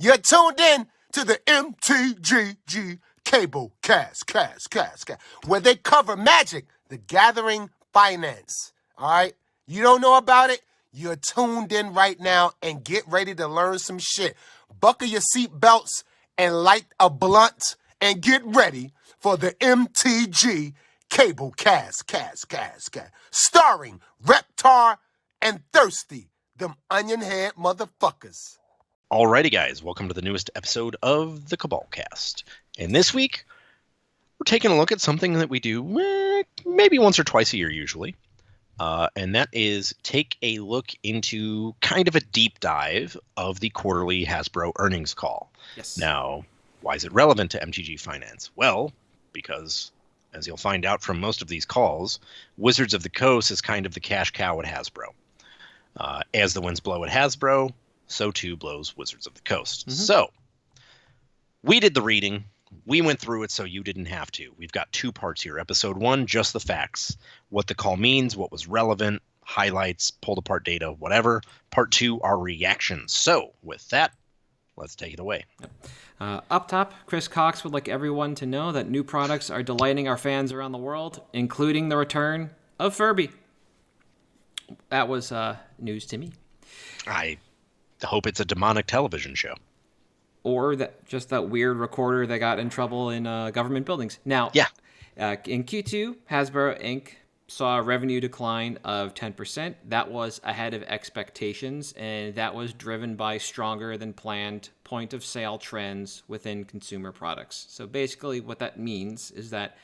You're tuned in to the MtG Cable cast, where they cover Magic, the Gathering Finance. All right? You don't know about it? You're tuned in right now and get ready to learn some shit. Buckle your seatbelts and light a blunt and get ready for the MtG Cable cast. Starring Reptar and Thirsty, them onion head motherfuckers. Alrighty, guys, welcome to the newest episode of the Cabal Cast. And this week, we're taking a look at something that we do maybe once or twice a year, usually. And that is take a look into kind of a deep dive of the quarterly Hasbro earnings call. Yes. Now, why is it relevant to MTG Finance? Well, because, as you'll find out from most of these calls, Wizards of the Coast is kind of the cash cow at Hasbro. As the winds blow at Hasbro, so too blows Wizards of the Coast. Mm-hmm. So, we did the reading. We went through it so you didn't have to. We've got two parts here. Episode 1, just the facts. What the call means, what was relevant, highlights, pulled apart data, whatever. Part 2, our reactions. So, with that, let's take it away. Up top, Chris Cox would like everyone to know that new products are delighting our fans around the world, including the return of Furby. That was news to me. I hope it's a demonic television show. Or that weird recorder that got in trouble in government buildings. Now, yeah. In Q2, Hasbro Inc. saw a revenue decline of 10%. That was ahead of expectations, and that was driven by stronger than planned point-of-sale trends within consumer products. So basically what that means is that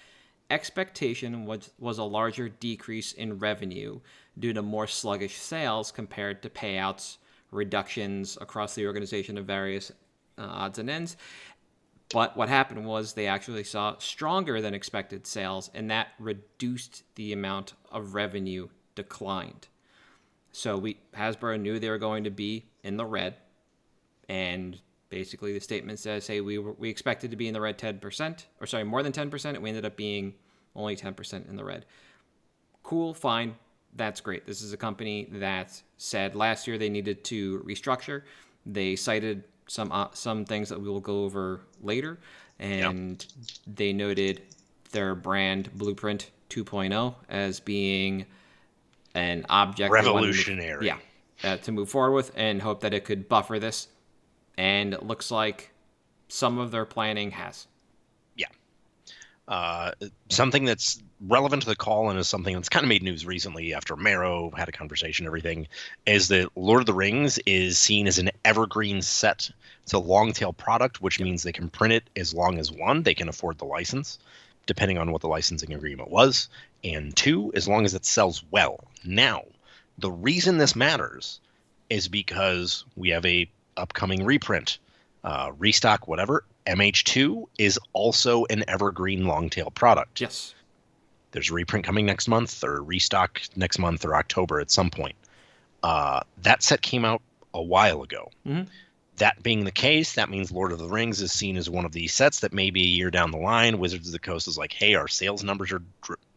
expectation was a larger decrease in revenue due to more sluggish sales compared to payouts, reductions across the organization of various odds and ends. But what happened was they actually saw stronger than expected sales, and that reduced the amount of revenue declined. So Hasbro knew they were going to be in the red, and basically the statement says, hey, we expected to be in the red 10%, or sorry, more than 10%, and we ended up being only 10% in the red. Cool, fine, that's great. This is a company that said last year they needed to restructure. They cited some things that we will go over later, and They noted their brand Blueprint 2.0 as being an object revolutionary. To move forward with, and hope that it could buffer this. And it looks like some of their planning has. Something that's relevant to the call and is something that's kind of made news recently after Marrow had a conversation and everything is that Lord of the Rings is seen as an evergreen set. It's a long tail product, which means they can print it as long as 1, they can afford the license, depending on what the licensing agreement was, and 2, as long as it sells well. Now, the reason this matters is because we have a upcoming reprint, restock, whatever. MH2 is also an evergreen long-tail product. Yes. There's a reprint coming next month, or restock next month, or October at some point. That set came out a while ago. Mm-hmm. That being the case, that means Lord of the Rings is seen as one of these sets that maybe a year down the line, Wizards of the Coast is like, hey, our sales numbers are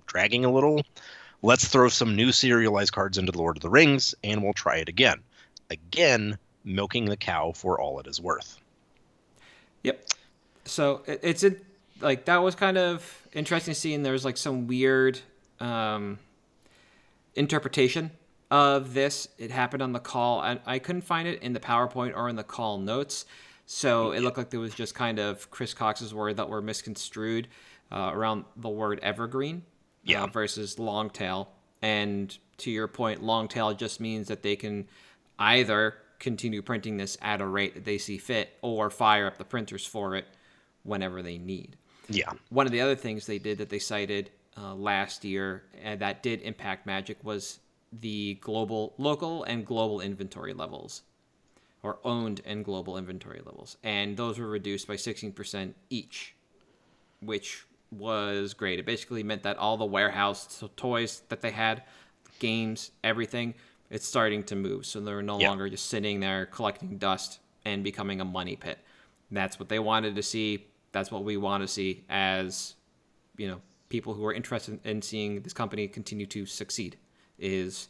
dragging a little. Let's throw some new serialized cards into the Lord of the Rings, and we'll try it again. Again, milking the cow for all it is worth. Yep. So that was kind of interesting to see, and there's like some weird interpretation of this. It happened on the call, and I couldn't find it in the PowerPoint or in the call notes. So it looked like there was just kind of Chris Cox's word that were misconstrued around the word evergreen versus long tail. And to your point, long tail just means that they can either continue printing this at a rate that they see fit or fire up the printers for it whenever they need. Yeah. One of the other things they did that they cited last year and that did impact Magic was the local and global inventory levels, or owned and global inventory levels. And those were reduced by 16% each, which was great. It basically meant that all the warehouse toys that they had, games, everything, it's starting to move. So they're no longer just sitting there collecting dust and becoming a money pit. That's what they wanted to see. That's what we want to see as, people who are interested in seeing this company continue to succeed. Is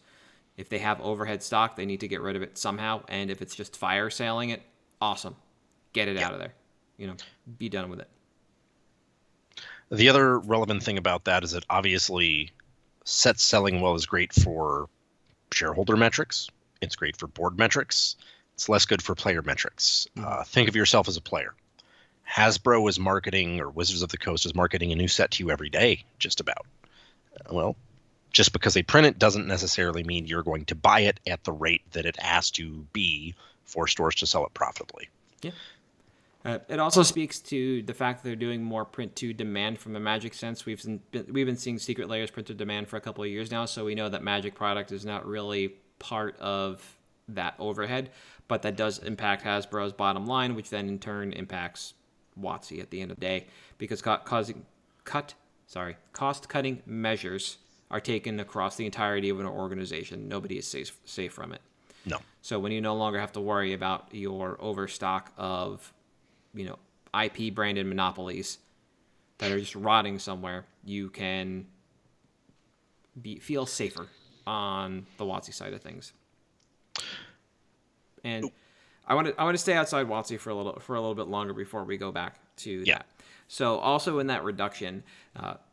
if they have overhead stock, they need to get rid of it somehow. And if it's just fire selling it, awesome. get it out of there. Be done with it. The other relevant thing about that is that obviously sets selling well is great for shareholder metrics. It's great for board metrics. It's less good for player metrics. Think of yourself as a player. Hasbro is marketing, or Wizards of the Coast is marketing a new set to you every day, just about. Well, just because they print it doesn't necessarily mean you're going to buy it at the rate that it has to be for stores to sell it profitably. Yeah. It also speaks to the fact that they're doing more print to demand from a Magic sense. We've been seeing Secret Layers print to demand for a couple of years now, so we know that Magic product is not really part of that overhead, but that does impact Hasbro's bottom line, which then in turn impacts WotC at the end of the day, because cost-cutting measures are taken across the entirety of an organization. Nobody is safe from it. No. So when you no longer have to worry about your overstock of, IP branded monopolies that are just rotting somewhere, you can feel safer on the WotC side of things. And I want to stay outside WotC for a little bit longer before we go back to that. So also in that reduction,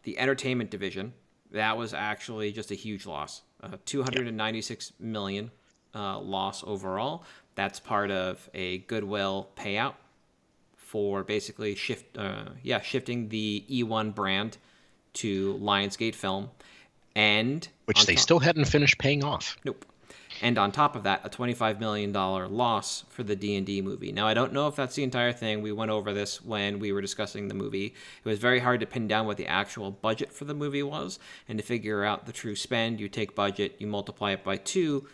the entertainment division, that was actually just a huge loss, $296 million loss overall. That's part of a goodwill payout for basically shifting the E1 brand to Lionsgate Film, and which they still hadn't finished paying off. Nope. And on top of that, a $25 million loss for the D&D movie. Now, I don't know if that's the entire thing. We went over this when we were discussing the movie. It was very hard to pin down what the actual budget for the movie was, and to figure out the true spend, you take budget, you multiply it by 2,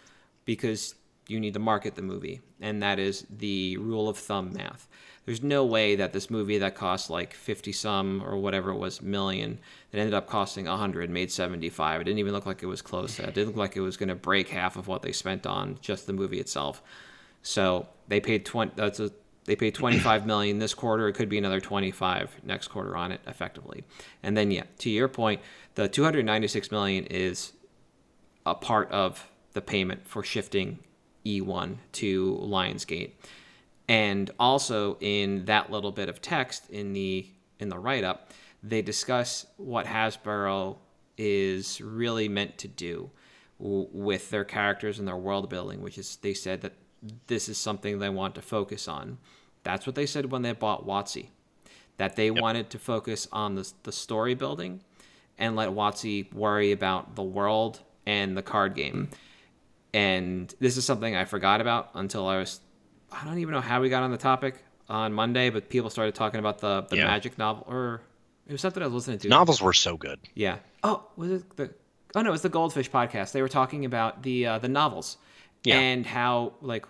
because you need to market the movie, and that is the rule of thumb math. There's no way that this movie that cost like 50 some or whatever it was million, that ended up costing 100, made 75. It didn't even look like it was close to that. It didn't look like it was going to break half of what they spent on just the movie itself. So they paid they paid 25 million this quarter. It could be another 25 next quarter on it effectively. And then to your point, the 296 million is a part of the payment for shifting E1 to Lionsgate. And also in that little bit of text in the write-up, they discuss what Hasbro is really meant to do with their characters and their world building, which is, they said that this is something they want to focus on. That's what they said when they bought WotC, that they wanted to focus on the story building and let WotC worry about the world and the card game. And this is something I forgot about until I don't even know how we got on the topic on Monday, but people started talking about the Magic novel, or it was something I was listening to. Novels were so good. Yeah. Oh, was it it was the Goldfish podcast. They were talking about the novels and how, like,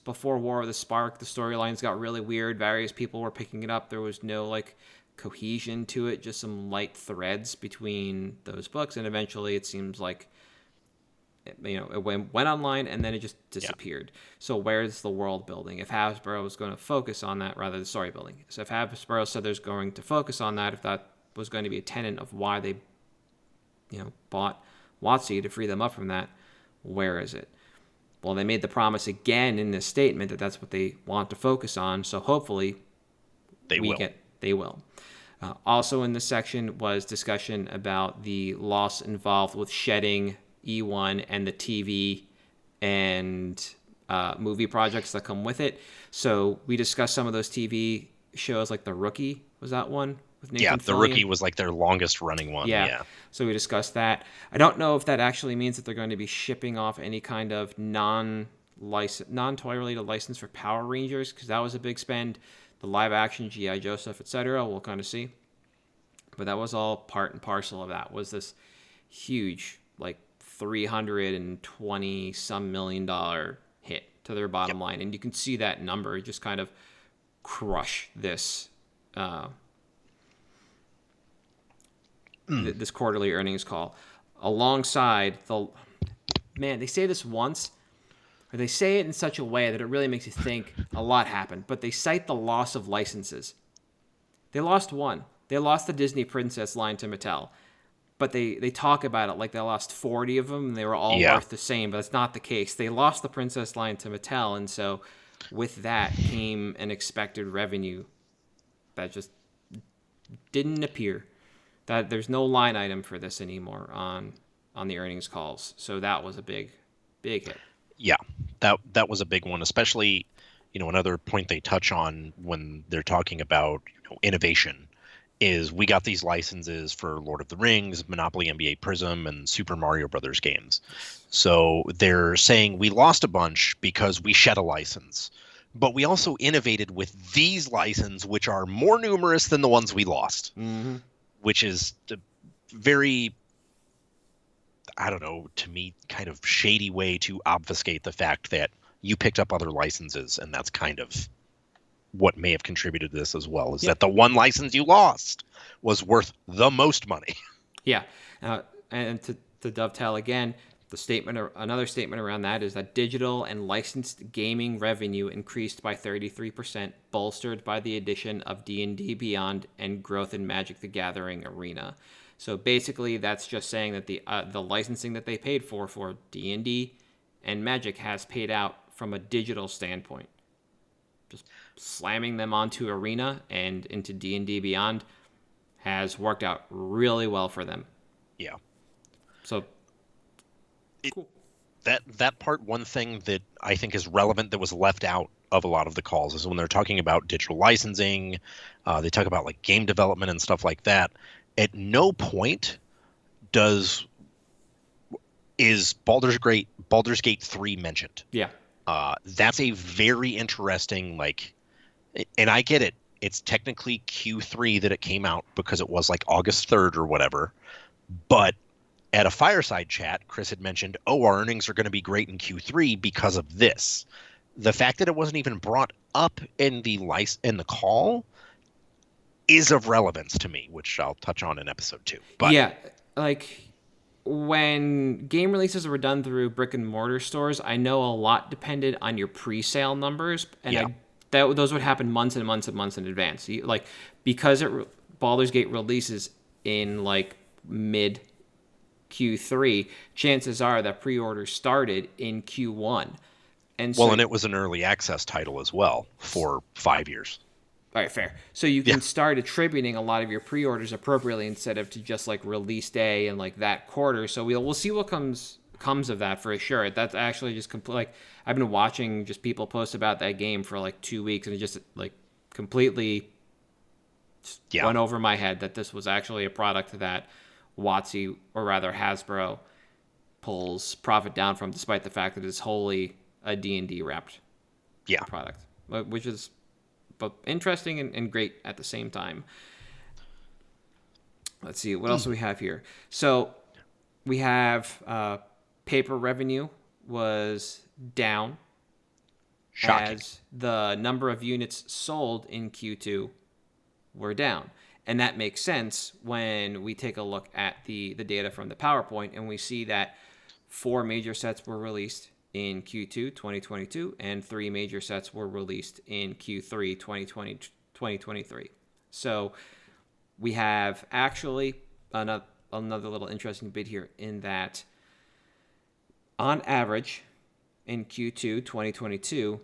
before War of the Spark, the storylines got really weird. Various people were picking it up. There was no, like, cohesion to it, just some light threads between those books. And eventually it seems like, it went online and then it just disappeared. So where's the world building? If Hasbro was going to focus on that rather than story building. So if Hasbro said there's going to focus on that, if that was going to be a tenet of why they, bought WotC to free them up from that, where is it? Well, they made the promise again in this statement that that's what they want to focus on. So hopefully they will. Also in this section was discussion about the loss involved with shedding E1 and the TV and movie projects that come with it. So we discussed some of those TV shows, like The Rookie, was that one? With Nathan The Rookie was like their longest running one. Yeah. So we discussed that. I don't know if that actually means that they're going to be shipping off any kind of non-toy related license for Power Rangers, because that was a big spend. The live action G.I. Joe stuff, etc. We'll kind of see. But that was all part and parcel of that, was this huge, like, $320 some million hit to their bottom line. And you can see that number just kind of crush this this quarterly earnings call, alongside they say this once, or they say it in such a way that it really makes you think a lot happened, but they cite the loss of licenses. They lost one. They lost the Disney Princess line to Mattel. But they talk about it like they lost 40 of them and they were all worth the same, but it's not the case. They lost the Princess line to Mattel, and so with that came an expected revenue that just didn't appear. That there's no line item for this anymore on the earnings calls. So that was a big hit. Yeah, that was a big one, especially, another point they touch on when they're talking about innovation is we got these licenses for Lord of the Rings, Monopoly NBA Prism, and Super Mario Brothers games. So they're saying we lost a bunch because we shed a license, but we also innovated with these licenses, which are more numerous than the ones we lost, which is a very, I don't know, to me, kind of shady way to obfuscate the fact that you picked up other licenses, and that's kind of what may have contributed to this as well, is that the one license you lost was worth the most money. Yeah. And to dovetail again, another statement around that is that digital and licensed gaming revenue increased by 33%, bolstered by the addition of D&D Beyond and growth in Magic the Gathering Arena. So basically, that's just saying that the licensing that they paid for D&D and Magic has paid out from a digital standpoint. Just slamming them onto Arena and into D&D Beyond has worked out really well for them. Yeah. So cool. That part, one thing that I think is relevant that was left out of a lot of the calls is when they're talking about digital licensing, they talk about like game development and stuff like that. At no point is Baldur's Gate 3 mentioned. Yeah. That's a very interesting, and I get it. It's technically Q3 that it came out because it was like August 3rd or whatever. But at a fireside chat, Chris had mentioned, our earnings are going to be great in Q3 because of this. The fact that it wasn't even brought up in the call is of relevance to me, which I'll touch on in episode 2. But yeah, when game releases were done through brick and mortar stores, I know a lot depended on your pre-sale numbers, and those would happen months and months and months in advance. Because Baldur's Gate releases in mid Q3, chances are that pre-orders started in Q1. And it was an early access title as well for 5 years. All right, fair. So you can start attributing a lot of your pre-orders appropriately instead of to just release day and that quarter. So we'll see what comes of that for sure. That's actually just complete. I've been watching just people post about that game for 2 weeks, and it just completely went over my head that this was actually a product that WotC, or rather Hasbro, pulls profit down from, despite the fact that it's wholly a D&D wrapped product, which is both interesting and great at the same time. Let's see, what else do we have here? So we have paper revenue was down. Shocking. As the number of units sold in Q2 were down. And that makes sense when we take a look at the data from the PowerPoint, and we see that 4 major sets were released in Q2 2022, and 3 major sets were released in Q3 2023. So we have actually another little interesting bit here in that on average in Q2 2022,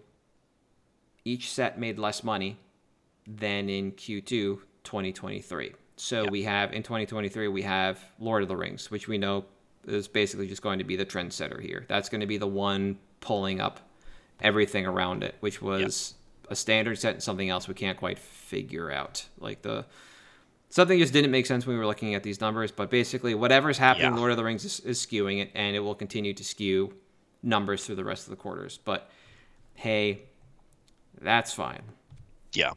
each set made less money than in Q2 2023. So we have, in 2023, we have Lord of the Rings, which we know is basically just going to be the trendsetter here. That's going to be the one pulling up everything around it, which was a standard set and something else we can't quite figure out. Something just didn't make sense when we were looking at these numbers, but basically whatever's happening, Lord of the Rings is skewing it, and it will continue to skew numbers through the rest of the quarters. But hey, that's fine. Yeah.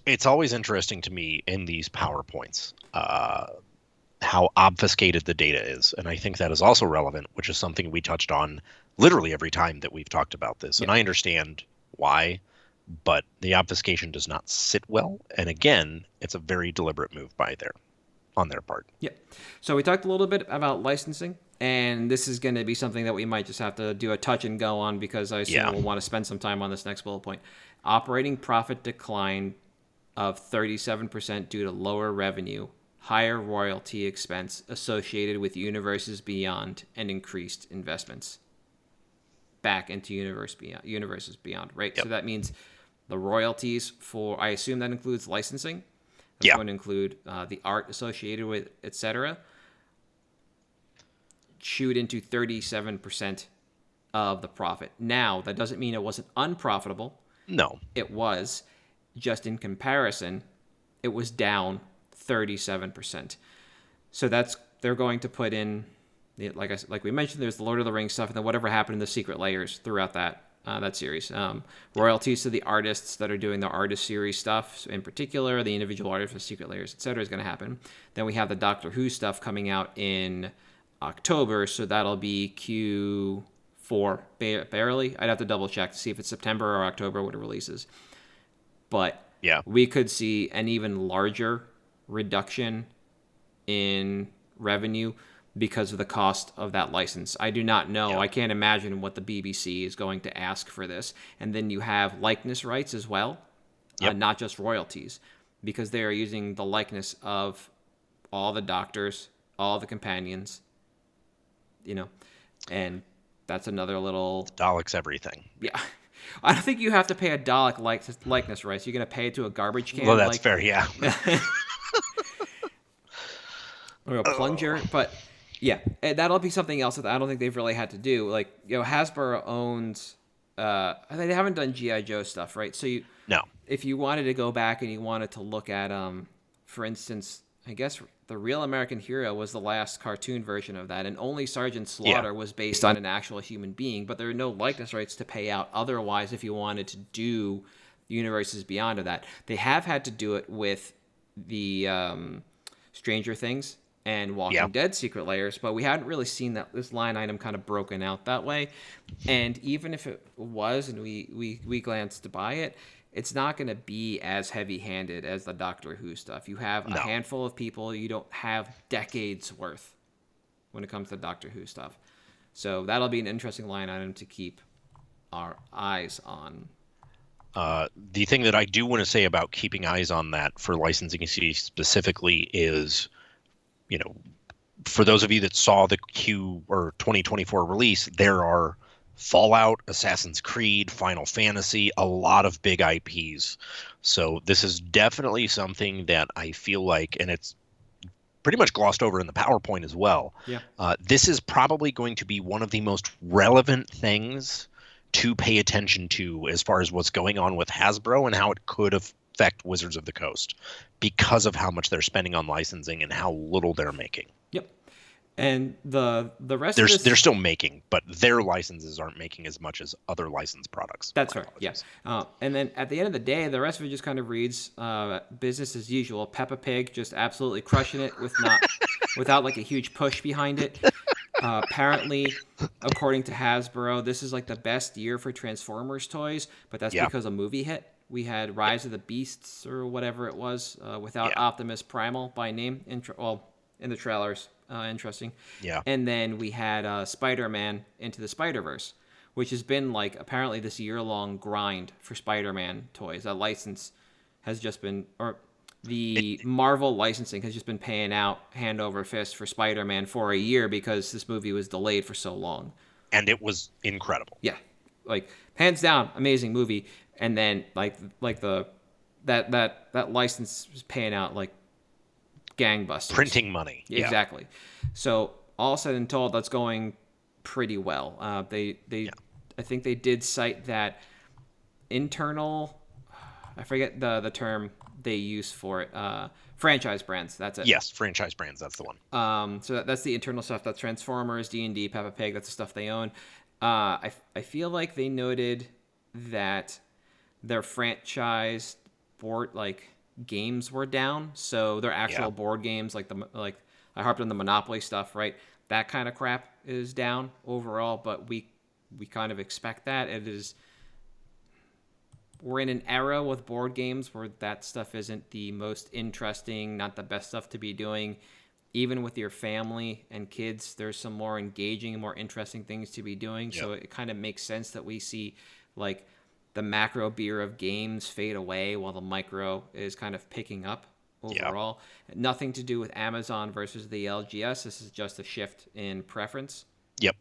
It's always interesting to me in these PowerPoints how obfuscated the data is. And I think that is also relevant, which is something we touched on literally every time that we've talked about this. And I understand why, but the obfuscation does not sit well. And again, it's a very deliberate move on their part. Yeah. So we talked a little bit about licensing, and this is going to be something that we might just have to do a touch and go on, because I assume we'll want to spend some time on this next bullet point. Operating profit decline of 37% due to lower revenue, higher royalty expense associated with Universes Beyond, and increased investments. back into Universes Beyond, right? Yep. So that means the royalties for, I assume that includes licensing. That's Yeah. going to include the art associated with, etc. Shoot into 37% of the profit. Now, that doesn't mean it wasn't unprofitable. No. It was. Just in comparison, it was down 37%. So they're going to put in, like we mentioned, there's the Lord of the Rings stuff, and then whatever happened in the Secret Layers throughout that series. Royalties to the artists that are doing the artist series stuff, so in particular, the individual artists for Secret Layers, etc., is going to happen. Then we have the Doctor Who stuff coming out in October, so that'll be Q4 barely. I'd have to double check to see if it's September or October when it releases. But we could see an even larger reduction in revenue because of the cost of that license. I do not know. I can't imagine what the BBC is going to ask for this. And then you have likeness rights as well, not just royalties, because they are using the likeness of all the doctors, all the companions, and that's another little... Daleks everything. Yeah. I don't think you have to pay a Dalek likeness rights. You're going to pay it to a garbage can. Well, that's fair, yeah. Or a plunger, but yeah, that'll be something else that I don't think they've really had to do. Like, Hasbro owns, they haven't done G.I. Joe stuff, right? So if you wanted to go back and you wanted to look at, for instance, I guess the Real American Hero was the last cartoon version of that, and only Sergeant Slaughter was based on an actual human being, but there are no likeness rights to pay out otherwise if you wanted to do Universes Beyond of that. They have had to do it with the Stranger Things and Walking Dead Secret Layers, but we hadn't really seen this line item kind of broken out that way. And even if it was, and we glanced by it, it's not going to be as heavy-handed as the Doctor Who stuff. You have a handful of people. You don't have decades worth when it comes to Doctor Who stuff. So that'll be an interesting line item to keep our eyes on. The thing that I do want to say about keeping eyes on that for licensing specifically is, for those of you that saw the 2024 release, there are Fallout, Assassin's Creed, Final Fantasy, a lot of big IPs. So this is definitely something that I feel like, and it's pretty much glossed over in the PowerPoint as well. Yeah. This is probably going to be one of the most relevant things to pay attention to as far as what's going on with Hasbro and how it could affect Wizards of the Coast because of how much they're spending on licensing and how little they're making. Yep. And the rest they're, of this... they're still making, but their licenses aren't making as much as other licensed products. That's right, yes. And then at the end of the day, the rest of it just kind of reads business as usual. Peppa Pig just absolutely crushing it without like a huge push behind it. Apparently, according to Hasbro, this is like the best year for Transformers toys, but that's because a movie hit. We had Rise of the Beasts or whatever it was without Optimus Primal by name. In the trailers. Interesting. Yeah. And then we had Spider-Man Into the Spider-Verse, which has been like apparently this year-long grind for Spider-Man toys. That license has just been, or the Marvel licensing has just been paying out hand over fist for Spider-Man for a year because this movie was delayed for so long. And it was incredible. Yeah. Like hands down, amazing movie. And then like that license was paying out like gangbusters. Printing money. Exactly. So all said and told, that's going pretty well. I think they did cite that internal, I forget the term they use for it, franchise brands. That's it. Yes, franchise brands. That's the one. So that's the internal stuff. That's Transformers, D&D, Peppa Pig. That's the stuff they own. I feel like they noted that their franchise board games were down, so their actual board games, like I harped on the Monopoly stuff, right? That kind of crap is down overall, but we kind of expect that. We're in an era with board games where that stuff isn't the most interesting, not the best stuff to be doing. Even with your family and kids, there's some more engaging and more interesting things to be doing. Yep. So it kind of makes sense that we see like the macro beer of games fade away while the micro is kind of picking up overall. Yep. Nothing to do with Amazon versus the LGS. This is just a shift in preference. Yep.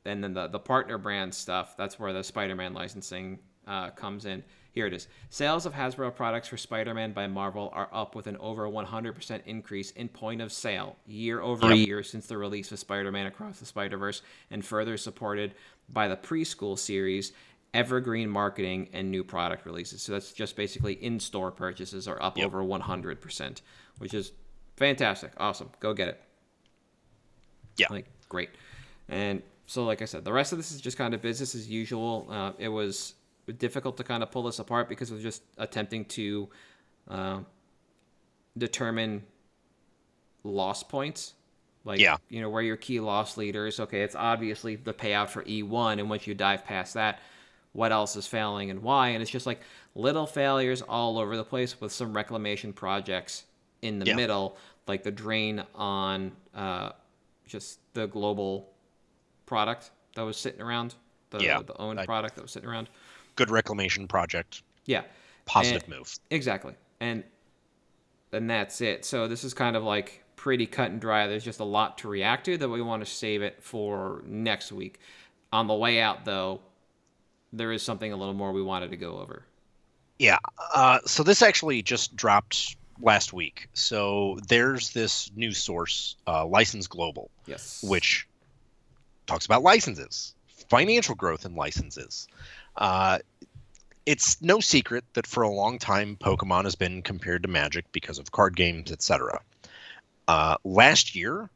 and then the partner brand stuff, that's where the Spider-Man licensing comes in. Here it is. Sales of Hasbro products for Spider-Man by Marvel are up with an over 100% increase in point of sale year over year since the release of Spider-Man Across the Spider-Verse, and further supported by the preschool series, evergreen marketing, and new product releases. So that's just basically in-store purchases are up over 100%, which is fantastic. Awesome. Go get it. Yeah. Like, great. And so, like I said, the rest of this is just kind of business as usual. It was difficult to kind of pull this apart because we're just attempting to determine loss points. Like, you know, where your key loss leaders. Okay, it's obviously the payout for E1, and once you dive past that, what else is failing and why? And it's just like little failures all over the place with some reclamation projects in the middle, like the drain on just the global product that was sitting around, the owned product that was sitting around. Good reclamation project. Yeah. Positive move. Exactly. And that's it. So this is kind of like pretty cut and dry. There's just a lot to react to that we want to save it for next week. On the way out, though, there is something a little more we wanted to go over. Yeah. So this actually just dropped last week. So there's this news source, License Global, which talks about licenses, financial growth in licenses. It's no secret that for a long time, Pokemon has been compared to Magic because of card games, etc. Last year,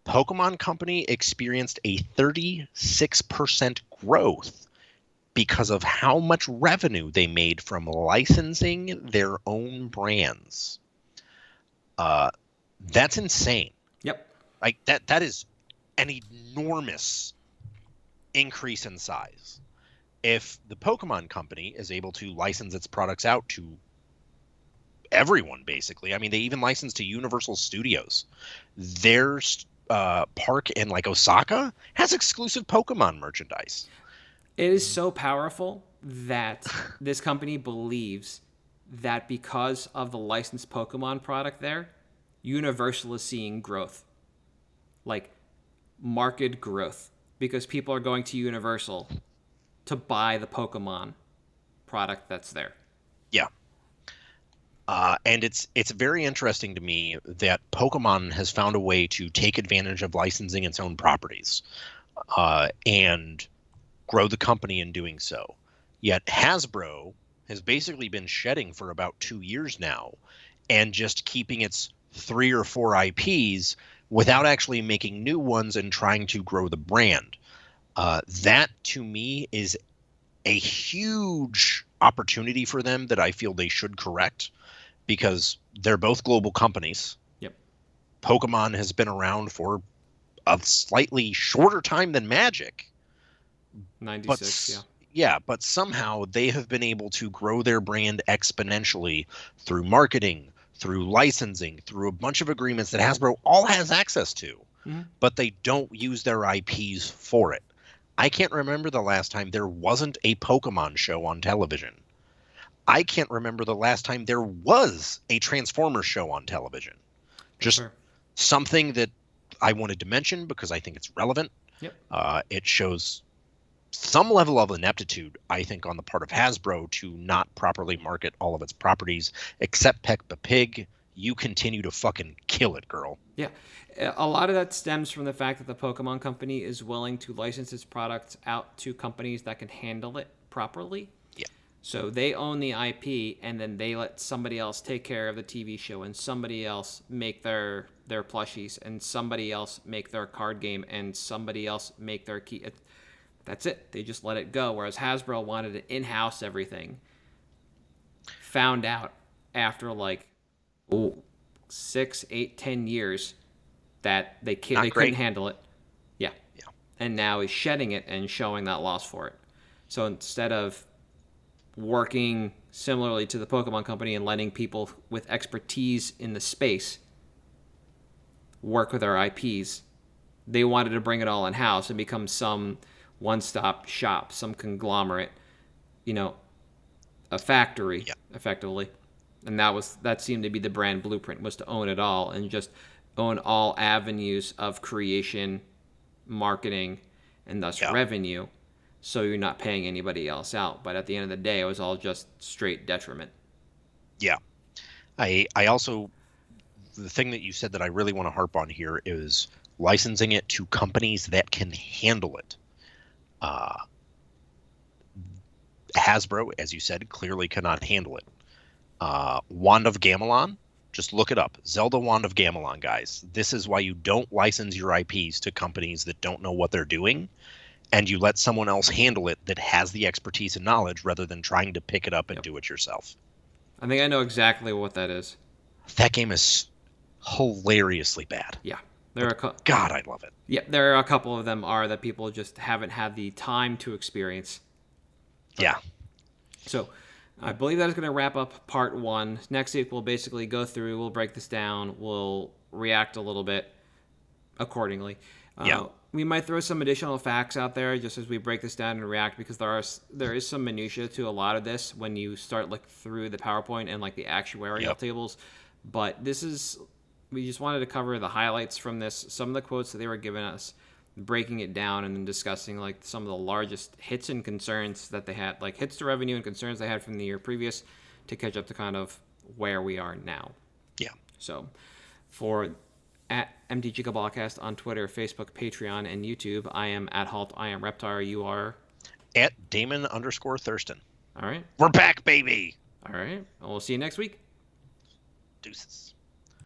Pokemon Company experienced a 36% growth because of how much revenue they made from licensing their own brands. That's insane. Yep. Like that is an enormous increase in size. If the Pokemon Company is able to license its products out to everyone, basically, I mean, they even license to Universal Studios. Their park in like Osaka has exclusive Pokemon merchandise. It is so powerful that this company believes that because of the licensed Pokemon product there, Universal is seeing growth. Like, market growth. Because people are going to Universal to buy the Pokemon product that's there. Yeah. And it's very interesting to me that Pokemon has found a way to take advantage of licensing its own properties and grow the company in doing so. Yet Hasbro has basically been shedding for about 2 years now and just keeping its 3 or 4 IPs without actually making new ones and trying to grow the brand. That, to me, is a huge opportunity for them that I feel they should correct, because they're both global companies. Yep. Pokemon has been around for a slightly shorter time than Magic. 96, but somehow they have been able to grow their brand exponentially through marketing, through licensing, through a bunch of agreements that Hasbro all has access to, but they don't use their IPs for it. I can't remember the last time there wasn't a Pokemon show on television. I can't remember the last time there was a Transformers show on television. Just something that I wanted to mention because I think it's relevant. Yep. It shows some level of ineptitude, I think, on the part of Hasbro to not properly market all of its properties, except Peppa Pig. You continue to fucking kill it, girl. Yeah. A lot of that stems from the fact that the Pokemon Company is willing to license its products out to companies that can handle it properly. Yeah. So they own the IP, and then they let somebody else take care of the TV show, and somebody else make their plushies, and somebody else make their card game, and somebody else make their key. That's it. They just let it go. Whereas Hasbro wanted to in-house everything. Found out after 6, 8, 10 years that they couldn't handle it. Yeah. And now is shedding it and showing that loss for it. So instead of working similarly to the Pokemon Company and letting people with expertise in the space work with our IPs, they wanted to bring it all in-house and become some one-stop shop, some conglomerate, a factory, effectively. And that seemed to be the brand blueprint, was to own it all and just own all avenues of creation, marketing, and thus revenue, so you're not paying anybody else out. But at the end of the day, it was all just straight detriment. Yeah. I also, the thing that you said that I really want to harp on here is licensing it to companies that can handle it. Hasbro, as you said, clearly cannot handle it. Wand of Gamelon, just look it up. Zelda Wand of Gamelon, guys. This is why you don't license your IPs to companies that don't know what they're doing, and you let someone else handle it that has the expertise and knowledge rather than trying to pick it up and do it yourself. I think I know exactly what that is. That game is hilariously bad. Yeah. God, I love it. Yeah, there are a couple of them that people just haven't had the time to experience. Yeah. So I believe that is going to wrap up part 1. Next week, we'll basically go through, we'll break this down, we'll react a little bit accordingly. We might throw some additional facts out there just as we break this down and react, because there is some minutia to a lot of this when you start looking through the PowerPoint and like the actuarial tables. But we just wanted to cover the highlights from this, some of the quotes that they were giving us, breaking it down, and then discussing like some of the largest hits and concerns that they had, like hits to revenue and concerns they had from the year previous, to catch up to kind of where we are now. Yeah. So for at MtG Cabalcast on Twitter, Facebook, Patreon, and YouTube, I am at Halt, I am Reptar, you are at Damon_Thurston. All right. We're back, baby. All right. We'll see you next week. Deuces.